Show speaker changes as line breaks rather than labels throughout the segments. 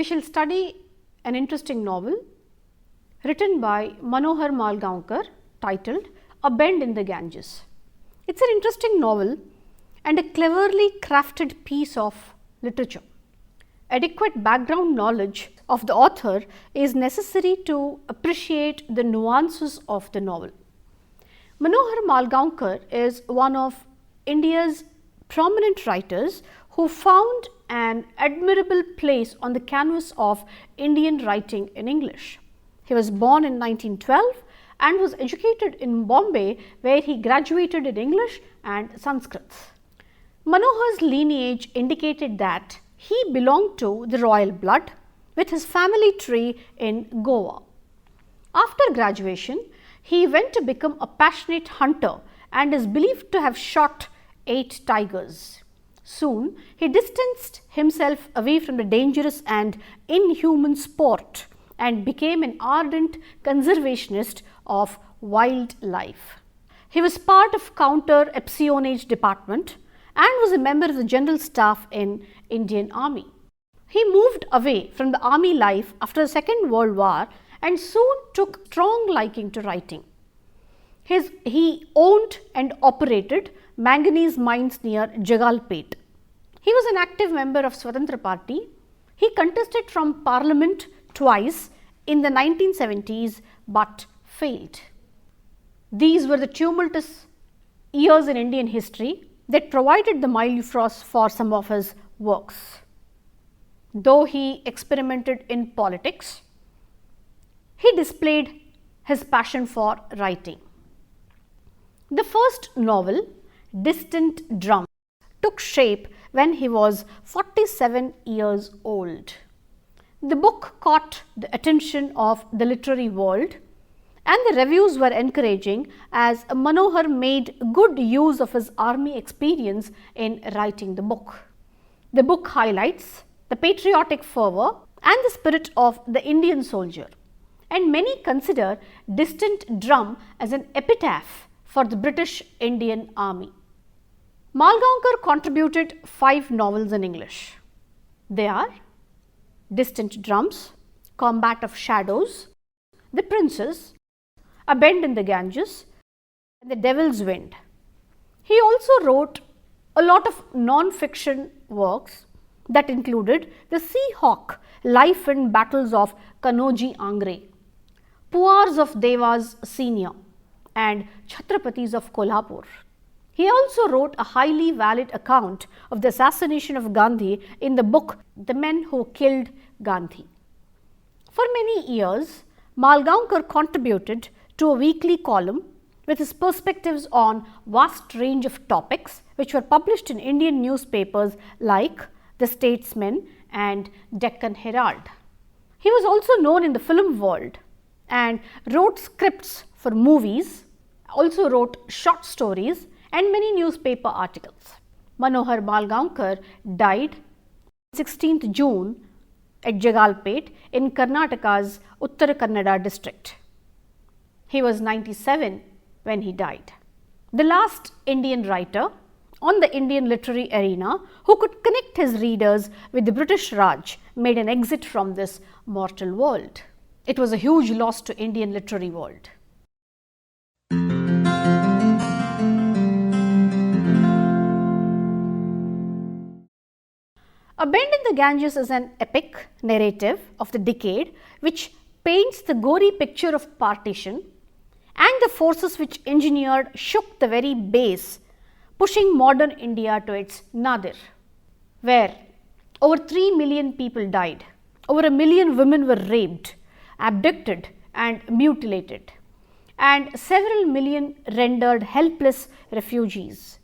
shall study an interesting novel written by Manohar Malgonkar titled A Bend in the Ganges. It is an interesting novel and a cleverly crafted piece of literature. Adequate background knowledge of the author is necessary to appreciate the nuances of the novel. Manohar Malgonkar is one of India's prominent writers who found an admirable place on the canvas of Indian writing in English. He was born in 1912 and was educated in Bombay, where he graduated in English and Sanskrit. Manohar's lineage indicated that he belonged to the royal blood with his family tree in Goa. After graduation, he went to become a passionate hunter and is believed to have shot 8 tigers. Soon, he distanced himself away from the dangerous and inhuman sport and became an ardent conservationist of wildlife. He was part of counter-espionage department and was a member of the general staff in Indian Army. He moved away from the army life after the Second World War and soon took strong liking to writing. He owned and operated manganese mines near Jagalpet. He was an active member of Swatantra Party. He contested from Parliament twice in the 1970s but failed. These were the tumultuous years in Indian history that provided the milieu for some of his works. Though he experimented in politics, he displayed his passion for writing. The first novel, Distant Drums, took shape when he was 47 years old. The book caught the attention of the literary world and the reviews were encouraging as Manohar made good use of his army experience in writing the book. The book highlights the patriotic fervour and the spirit of the Indian soldier, and many consider Distant Drum as an epitaph for the British Indian Army. Malgonkar contributed 5 novels in English. They are Distant Drums, Combat of Shadows, The Princess, A Bend in the Ganges, and The Devil's Wind. He also wrote a lot of non-fiction works that included The Sea Hawk, Life and Battles of Kanoji Angre, Puars of Devas Senior, and Chhatrapatis of Kolhapur. He also wrote a highly valid account of the assassination of Gandhi in the book The Men Who Killed Gandhi. For many years, Malgonkar contributed to a weekly column with his perspectives on vast range of topics which were published in Indian newspapers like The Statesman and Deccan Herald. He was also known in the film world and wrote scripts for movies, also wrote short stories and many newspaper articles. Manohar Malgonkar died 16th June at Jagalpet in Karnataka's Uttara Kannada district. He was 97 when he died. The last Indian writer on the Indian literary arena who could connect his readers with the British Raj made an exit from this mortal world. It was a huge loss to Indian literary world. A Bend in the Ganges is an epic narrative of the decade which paints the gory picture of partition and the forces which engineered shook the very base, pushing modern India to its nadir, where over 3 million people died, over 1 million women were raped, abducted and mutilated, and several million rendered helpless refugees,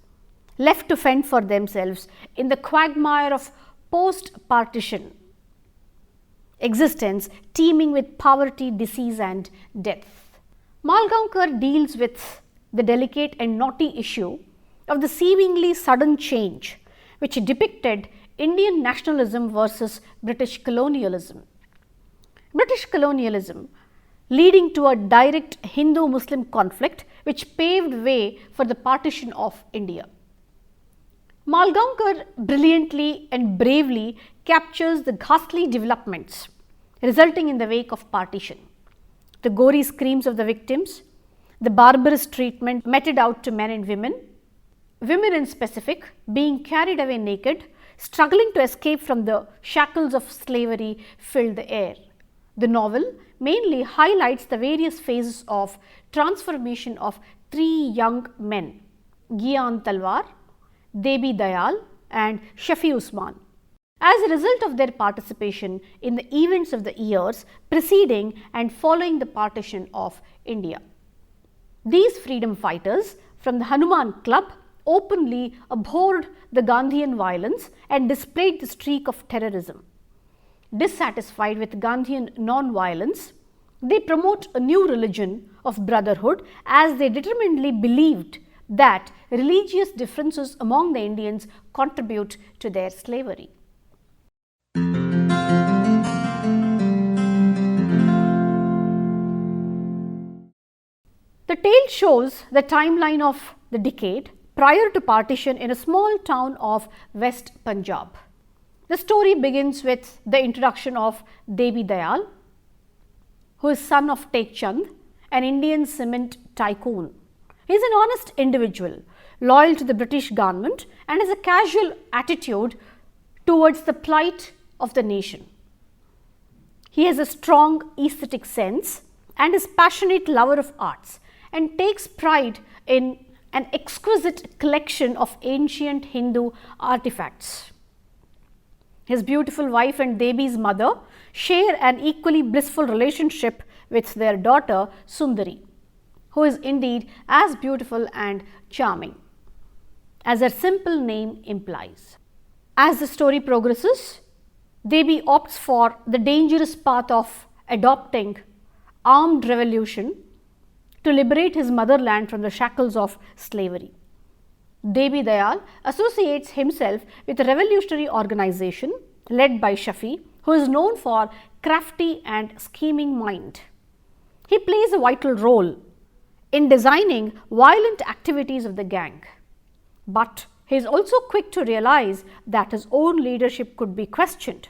left to fend for themselves in the quagmire of post-partition existence teeming with poverty, disease and death. Malgonkar deals with the delicate and knotty issue of the seemingly sudden change which depicted Indian nationalism versus British colonialism. British colonialism leading to a direct Hindu-Muslim conflict which paved way for the partition of India. Malgonkar brilliantly and bravely captures the ghastly developments resulting in the wake of partition. The gory screams of the victims, the barbarous treatment meted out to men and women in specific being carried away naked, struggling to escape from the shackles of slavery filled the air. The novel mainly highlights the various phases of transformation of three young men, Gyan Talwar, Debi Dayal and Shafi Usman, as a result of their participation in the events of the years preceding and following the partition of India. These freedom fighters from the Hanuman Club openly abhorred the Gandhian violence and displayed the streak of terrorism. Dissatisfied with Gandhian non-violence, they promote a new religion of brotherhood as they determinedly believed that religious differences among the Indians contribute to their slavery. The tale shows the timeline of the decade prior to partition in a small town of West Punjab. The story begins with the introduction of Debi Dayal, who is son of Tek Chand, an Indian cement tycoon. He is an honest individual, loyal to the British government and has a casual attitude towards the plight of the nation. He has a strong aesthetic sense and is passionate lover of arts and takes pride in an exquisite collection of ancient Hindu artifacts. His beautiful wife and Debi's mother share an equally blissful relationship with their daughter Sundari, who is indeed as beautiful and charming as her simple name implies. As the story progresses, Debi opts for the dangerous path of adopting armed revolution to liberate his motherland from the shackles of slavery. Debi Dayal associates himself with a revolutionary organization led by Shafi, who is known for crafty and scheming mind. He plays a vital role in designing violent activities of the gang, but he is also quick to realize that his own leadership could be questioned.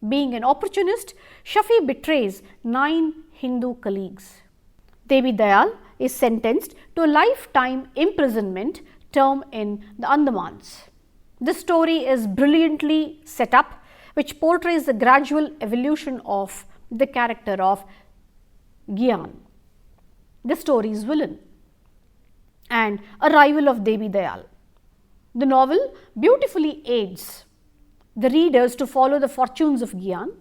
Being an opportunist, Shafi betrays 9 Hindu colleagues. Debi Dayal is sentenced to a lifetime imprisonment term in the Andamans. This story is brilliantly set up, which portrays the gradual evolution of the character of Gyan, the story's villain and a rival of Debi Dayal. The novel beautifully aids the readers to follow the fortunes of Gyan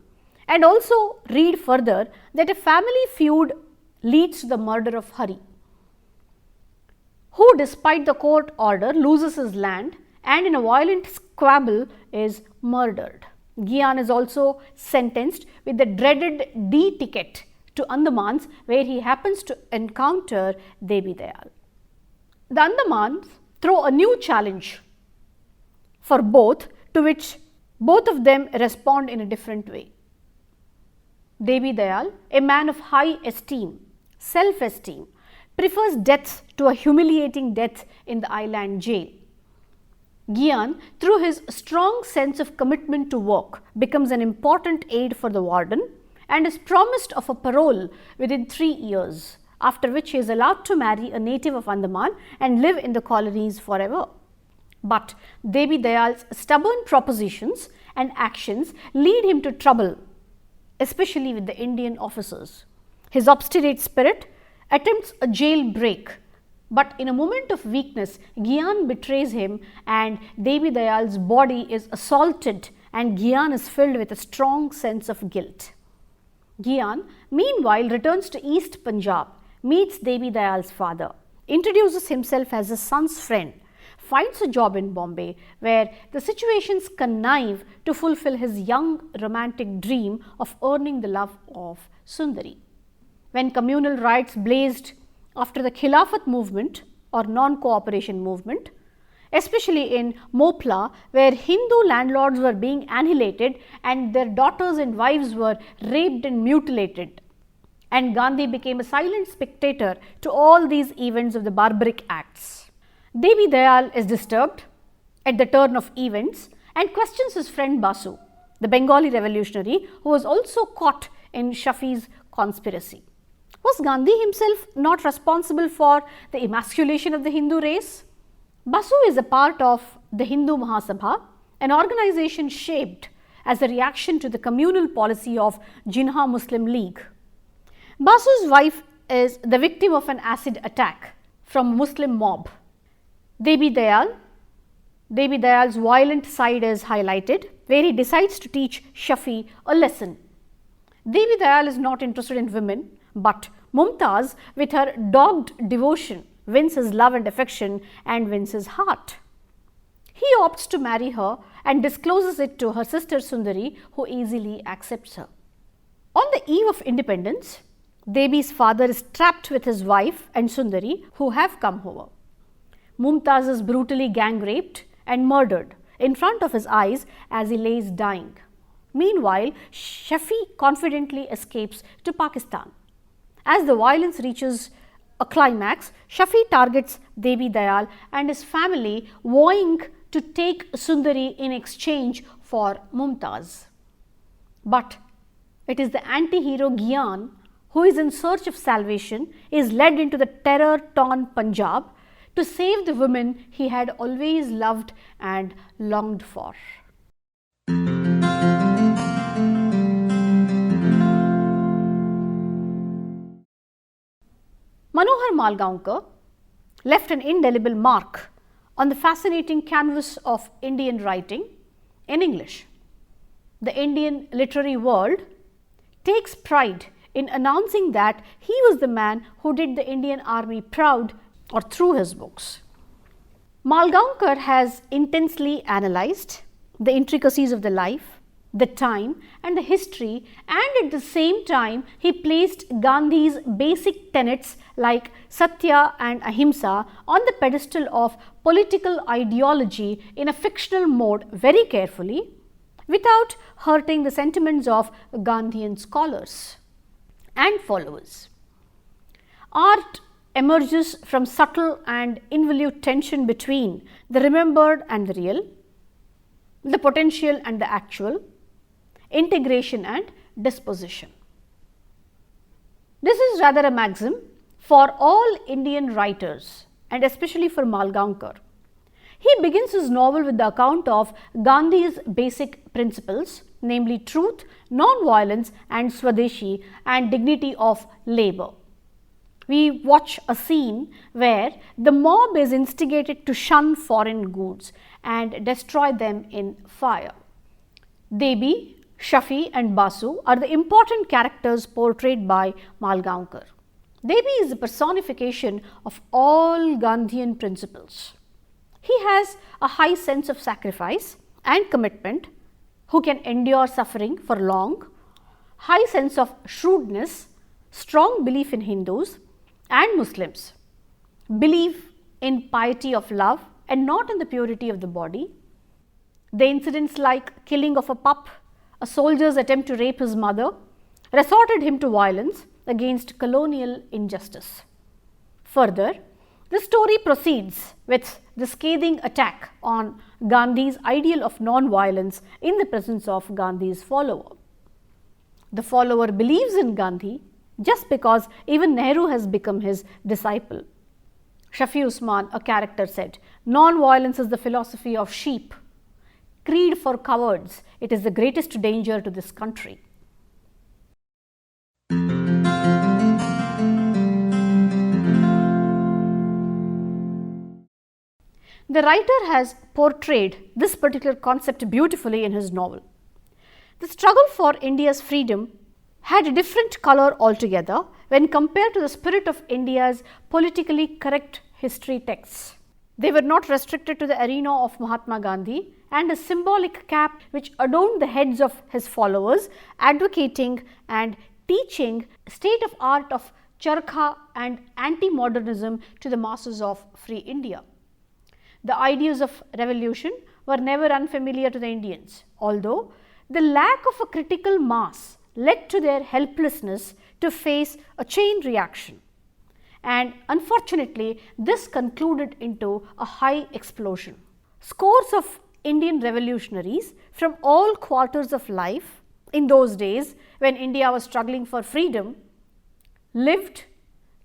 and also read further that a family feud leads to the murder of Hari, who despite the court order loses his land and in a violent squabble is murdered. Gyan is also sentenced with the dreaded D ticket to Andamans, where he happens to encounter Debi Dayal. The Andamans throw a new challenge for both, to which both of them respond in a different way. Debi Dayal, a man of high esteem, self-esteem, prefers death to a humiliating death in the island jail. Gyan, through his strong sense of commitment to work, becomes an important aid for the warden and is promised of a parole within 3 years, after which he is allowed to marry a native of Andaman and live in the colonies forever. But Debi Dayal's stubborn propositions and actions lead him to trouble, especially with the Indian officers. His obstinate spirit attempts a jailbreak, but in a moment of weakness, Gyan betrays him and Debi Dayal's body is assaulted and Gyan is filled with a strong sense of guilt. Gyan, meanwhile, returns to East Punjab, meets Debi Dayal's father, introduces himself as his son's friend, finds a job in Bombay where the situations connive to fulfill his young romantic dream of earning the love of Sundari. When communal riots blazed after the Khilafat movement or non-cooperation movement, especially in Mopla, where Hindu landlords were being annihilated and their daughters and wives were raped and mutilated, and Gandhi became a silent spectator to all these events of the barbaric acts. Debi Dayal is disturbed at the turn of events and questions his friend Basu, the Bengali revolutionary who was also caught in Shafi's conspiracy. Was Gandhi himself not responsible for the emasculation of the Hindu race? Basu is a part of the Hindu Mahasabha, an organization shaped as a reaction to the communal policy of Jinnah Muslim League. Basu's wife is the victim of an acid attack from a Muslim mob. Devi Dayal's violent side is highlighted, where he decides to teach Shafi a lesson. Devi Dayal is not interested in women, but Mumtaz, with her dogged devotion, wins his love and affection and wins his heart. He opts to marry her and discloses it to her sister Sundari, who easily accepts her. On the eve of independence, Devi's father is trapped with his wife and Sundari, who have come over. Mumtaz is brutally gang raped and murdered in front of his eyes as he lays dying. Meanwhile, Shafi confidently escapes to Pakistan. As the violence reaches a climax, Shafi targets Devi Dayal and his family, vowing to take Sundari in exchange for Mumtaz. But it is the anti-hero Gyan, who is in search of salvation, is led into the terror-torn Punjab to save the women he had always loved and longed for. Manohar Malgonkar left an indelible mark on the fascinating canvas of Indian writing in English. The Indian literary world takes pride in announcing that he was the man who did the Indian army proud or through his books. Malgonkar has intensely analyzed the intricacies of the life, the time and the history, and at the same time he placed Gandhi's basic tenets like Satya and Ahimsa on the pedestal of political ideology in a fictional mode very carefully, without hurting the sentiments of Gandhian scholars and followers. Art emerges from subtle and involute tension between the remembered and the real, the potential and the actual, integration and disposition. This is rather a maxim for all Indian writers and especially for Malgonkar. He begins his novel with the account of Gandhi's basic principles, namely truth, non-violence and Swadeshi and dignity of labour. We watch a scene where the mob is instigated to shun foreign goods and destroy them in fire. Devi, Shafi and Basu are the important characters portrayed by Malgonkar. Devi is the personification of all Gandhian principles. He has a high sense of sacrifice and commitment, who can endure suffering for long, high sense of shrewdness, strong belief in Hindus and Muslims, belief in piety of love and not in the purity of the body. The incidents like killing of a pup, a soldier's attempt to rape his mother, resorted him to violence against colonial injustice. Further, the story proceeds with the scathing attack on Gandhi's ideal of non-violence in the presence of Gandhi's follower. The follower believes in Gandhi just because even Nehru has become his disciple. Shafi Usman, a character, said, "Non-violence is the philosophy of sheep. Creed for cowards, it is the greatest danger to this country." The writer has portrayed this particular concept beautifully in his novel. The struggle for India's freedom had a different color altogether when compared to the spirit of India's politically correct history texts. They were not restricted to the arena of Mahatma Gandhi and a symbolic cap which adorned the heads of his followers, advocating and teaching state of art of charkha and anti-modernism to the masses of free India. The ideas of revolution were never unfamiliar to the Indians, although the lack of a critical mass led to their helplessness to face a chain reaction. And unfortunately, this concluded into a high explosion. Scores of Indian revolutionaries from all quarters of life in those days when India was struggling for freedom lived,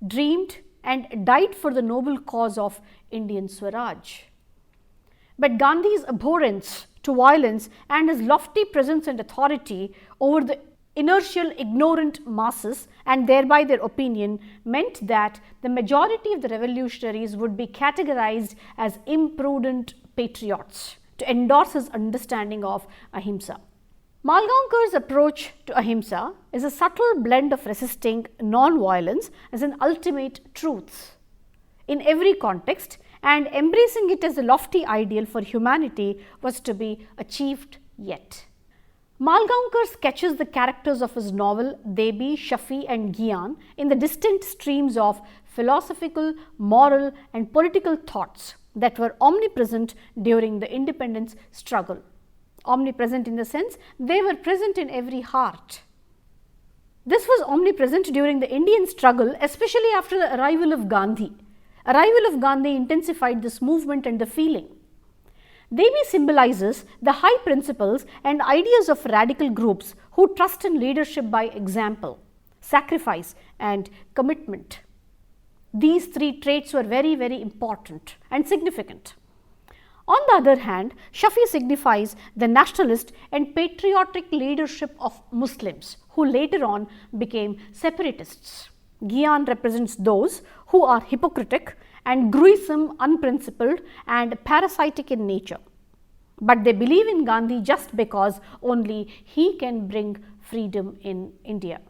dreamed and died for the noble cause of Indian Swaraj. But Gandhi's abhorrence to violence and his lofty presence and authority over the inertial, ignorant masses and thereby their opinion meant that the majority of the revolutionaries would be categorized as imprudent patriots to endorse his understanding of ahimsa. Malgonkar's approach to ahimsa is a subtle blend of resisting non-violence as an ultimate truth in every context, and embracing it as a lofty ideal for humanity was to be achieved yet. Malgonkar sketches the characters of his novel Debi, Shafi and Gyan in the distant streams of philosophical, moral and political thoughts that were omnipresent during the independence struggle. Omnipresent in the sense they were present in every heart. This was omnipresent during the Indian struggle, especially after the arrival of Gandhi. Arrival of Gandhi intensified this movement and the feeling. Devi symbolizes the high principles and ideas of radical groups who trust in leadership by example, sacrifice and commitment. These three traits were very, very important and significant. On the other hand, Shafi signifies the nationalist and patriotic leadership of Muslims who later on became separatists. Gyan represents those who are hypocritic and gruesome, unprincipled and parasitic in nature. But they believe in Gandhi just because only he can bring freedom in India.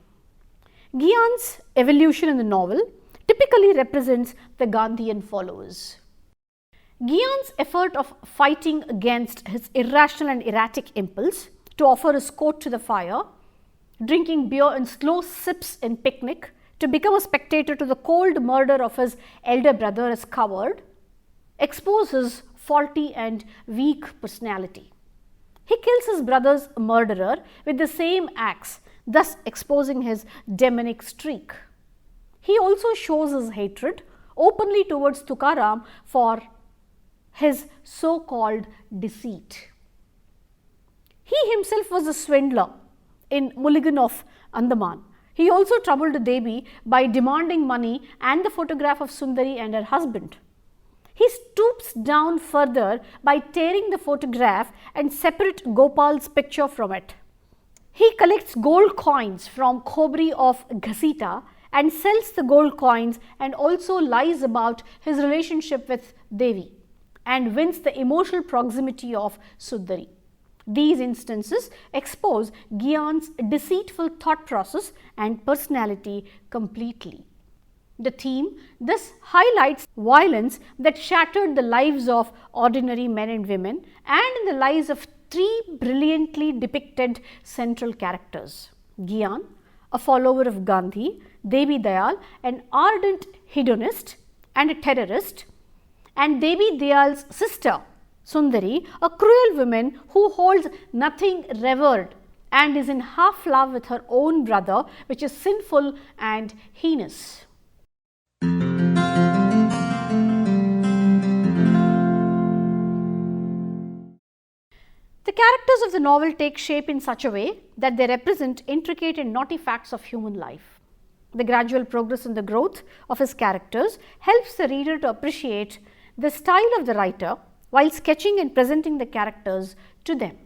Gyan's evolution in the novel typically represents the Gandhian followers. Gyan's effort of fighting against his irrational and erratic impulse to offer his coat to the fire, drinking beer in slow sips in picnic, to become a spectator to the cold murder of his elder brother as coward, exposes faulty and weak personality. He kills his brother's murderer with the same axe, thus exposing his demonic streak. He also shows his hatred openly towards Tukaram for his so-called deceit. He himself was a swindler in Mulligan of Andaman. He also troubled Devi by demanding money and the photograph of Sundari and her husband. He stoops down further by tearing the photograph and separate Gopal's picture from it. He collects gold coins from Khobri of Ghasita and sells the gold coins, and also lies about his relationship with Devi and wins the emotional proximity of Sundari. These instances expose Gyan's deceitful thought process and personality completely. The theme thus highlights violence that shattered the lives of ordinary men and women, and in the lives of three brilliantly depicted central characters: Gyan, a follower of Gandhi; Devi Dayal, an ardent hedonist and a terrorist; and Devi Dayal's sister Sundari, a cruel woman who holds nothing revered and is in half love with her own brother, which is sinful and heinous. The characters of the novel take shape in such a way that they represent intricate and knotty facts of human life. The gradual progress in the growth of his characters helps the reader to appreciate the style of the writer while sketching and presenting the characters to them.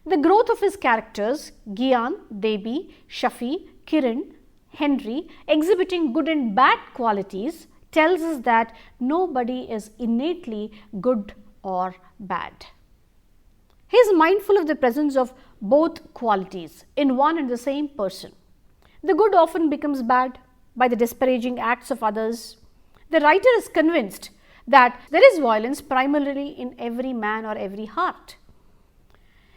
The growth of his characters, Gyan, Debi, Shafi, Kiran, Henry, exhibiting good and bad qualities, tells us that nobody is innately good or bad. He is mindful of the presence of both qualities in one and the same person. The good often becomes bad by the disparaging acts of others. The writer is convinced that there is violence primarily in every man or every heart.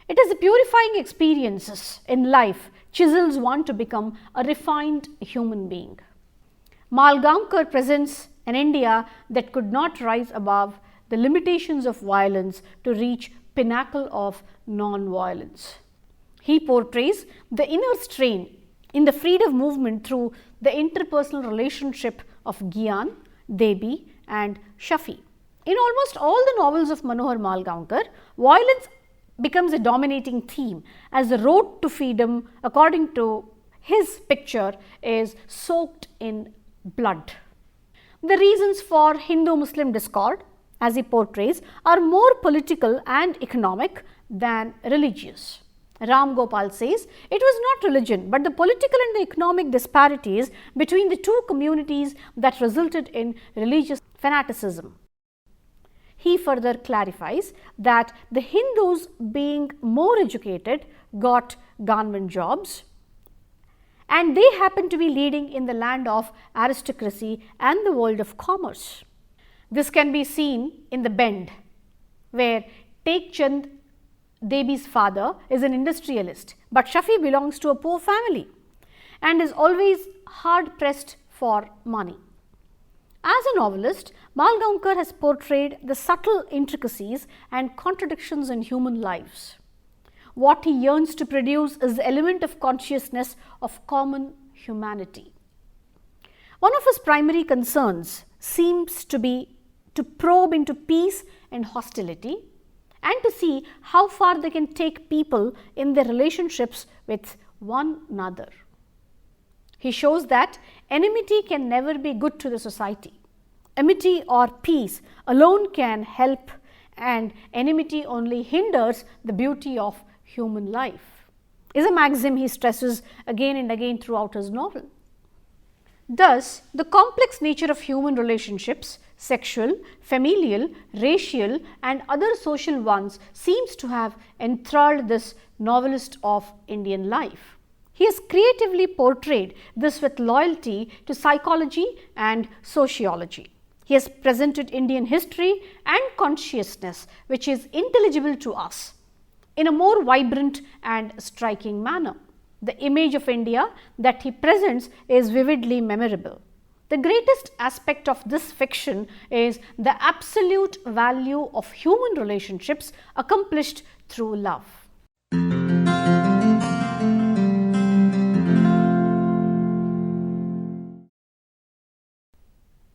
It is the purifying experiences in life chisels one to become a refined human being. Malgonkar presents an India that could not rise above the limitations of violence to reach pinnacle of non-violence. He portrays the inner strain in the freedom movement through the interpersonal relationship of Gyan, Debi and Shafi. In almost all the novels of Manohar Malgonkar, violence becomes a dominating theme, as the road to freedom, according to his picture, is soaked in blood. The reasons for Hindu-Muslim discord, as he portrays, are more political and economic than religious. Ram Gopal says it was not religion but the political and the economic disparities between the two communities that resulted in religious fanaticism. He further clarifies that the Hindus, being more educated, got government jobs, and they happened to be leading in the land of aristocracy and the world of commerce. This can be seen in the Bend, where Tek Chand Debi's father is an industrialist, but Shafi belongs to a poor family and is always hard pressed for money. As a novelist, Malgonkar has portrayed the subtle intricacies and contradictions in human lives. What he yearns to produce is the element of consciousness of common humanity. One of his primary concerns seems to be to probe into peace and hostility and to see how far they can take people in their relationships with one another. He shows that enmity can never be good to the society. Amity or peace alone can help, and enmity only hinders the beauty of human life, is a maxim he stresses again and again throughout his novel. Thus, the complex nature of human relationships, sexual, familial, racial and other social ones, seems to have enthralled this novelist of Indian life. He has creatively portrayed this with loyalty to psychology and sociology. He has presented Indian history and consciousness, which is intelligible to us, in a more vibrant and striking manner. The image of India that he presents is vividly memorable. The greatest aspect of this fiction is the absolute value of human relationships accomplished through love.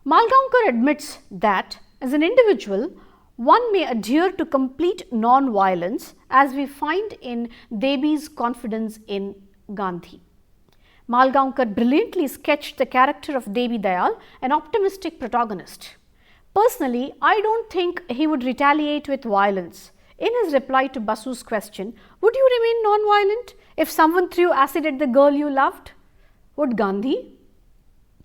Malgonkar admits that as an individual, one may adhere to complete non-violence, as we find in Debi's confidence in Gandhi. Malgonkar brilliantly sketched the character of Debi Dayal, an optimistic protagonist. Personally, I don't think he would retaliate with violence. In his reply to Basu's question, would you remain non-violent if someone threw acid at the girl you loved? Would Gandhi?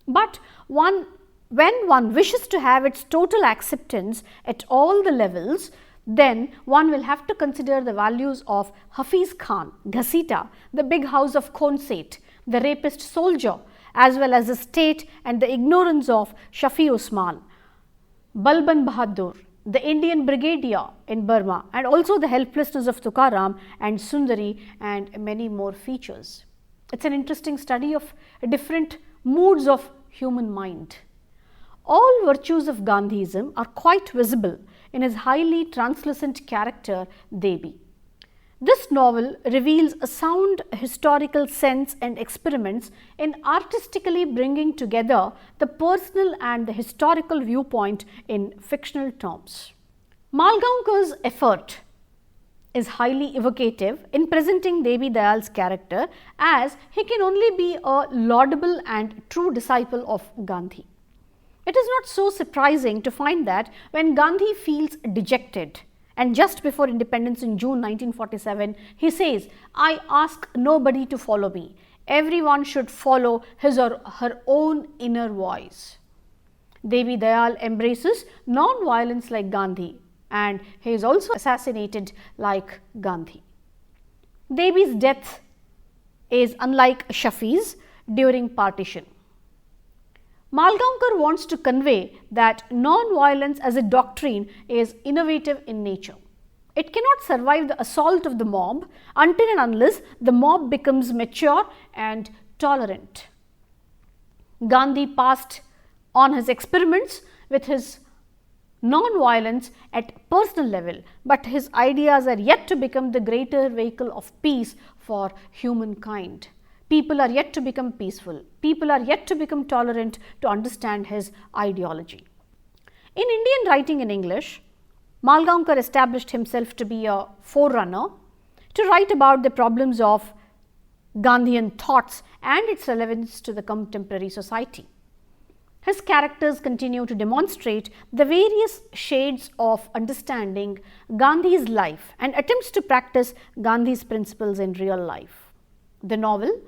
But when one wishes to have its total acceptance at all the levels, then one will have to consider the values of Hafiz Khan, Ghasita, the big house of Khonseth, the rapist soldier, as well as the state and the ignorance of Shafi Usman, Balban Bahadur, the Indian brigadier in Burma, and also the helplessness of Tukaram and Sundari and many more features. It's an interesting study of different moods of human mind. All virtues of Gandhism are quite visible in his highly translucent character Debi. This novel reveals a sound historical sense and experiments in artistically bringing together the personal and the historical viewpoint in fictional terms. Malgonkar's effort is highly evocative in presenting Debi Dayal's character, as he can only be a laudable and true disciple of Gandhi. It is not so surprising to find that when Gandhi feels dejected, and just before independence in June 1947, he says, I ask nobody to follow me. Everyone should follow his or her own inner voice. Debi Dayal embraces non-violence like Gandhi, and he is also assassinated like Gandhi. Debi's death is unlike Shafi's during partition. Malgonkar wants to convey that non-violence as a doctrine is innovative in nature. It cannot survive the assault of the mob until and unless the mob becomes mature and tolerant. Gandhi passed on his experiments with his non-violence at personal level, but his ideas are yet to become the greater vehicle of peace for humankind. People are yet to become peaceful. People are yet to become tolerant to understand his ideology. In Indian writing in English, Malgonkar established himself to be a forerunner to write about the problems of Gandhian thoughts and its relevance to the contemporary society. His characters continue to demonstrate the various shades of understanding Gandhi's life and attempts to practice Gandhi's principles in real life. The novel,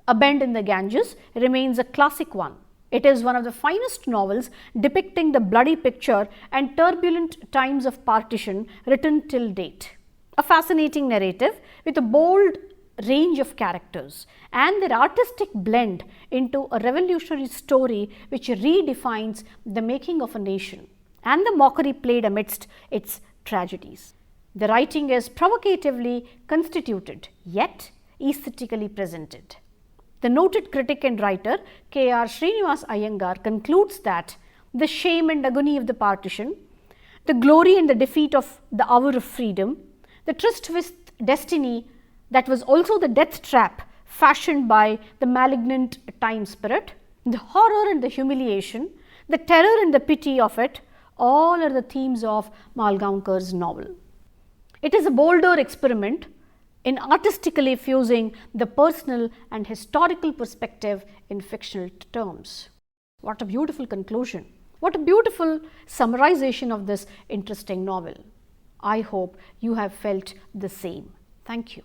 A Bend in the Ganges, remains a classic one. It is one of the finest novels depicting the bloody picture and turbulent times of partition written till date. A fascinating narrative with a bold range of characters and their artistic blend into a revolutionary story which redefines the making of a nation and the mockery played amidst its tragedies. The writing is provocatively constituted yet aesthetically presented. The noted critic and writer K.R. Srinivas Iyengar concludes that the shame and agony of the partition, the glory and the defeat of the hour of freedom, the tryst with destiny that was also the death trap fashioned by the malignant time spirit, the horror and the humiliation, the terror and the pity of it, all are the themes of Malgonkar's novel. It is a bolder experiment in artistically fusing the personal and historical perspective in fictional terms. What a beautiful conclusion! What a beautiful summarization of this interesting novel. I hope you have felt the same. Thank you.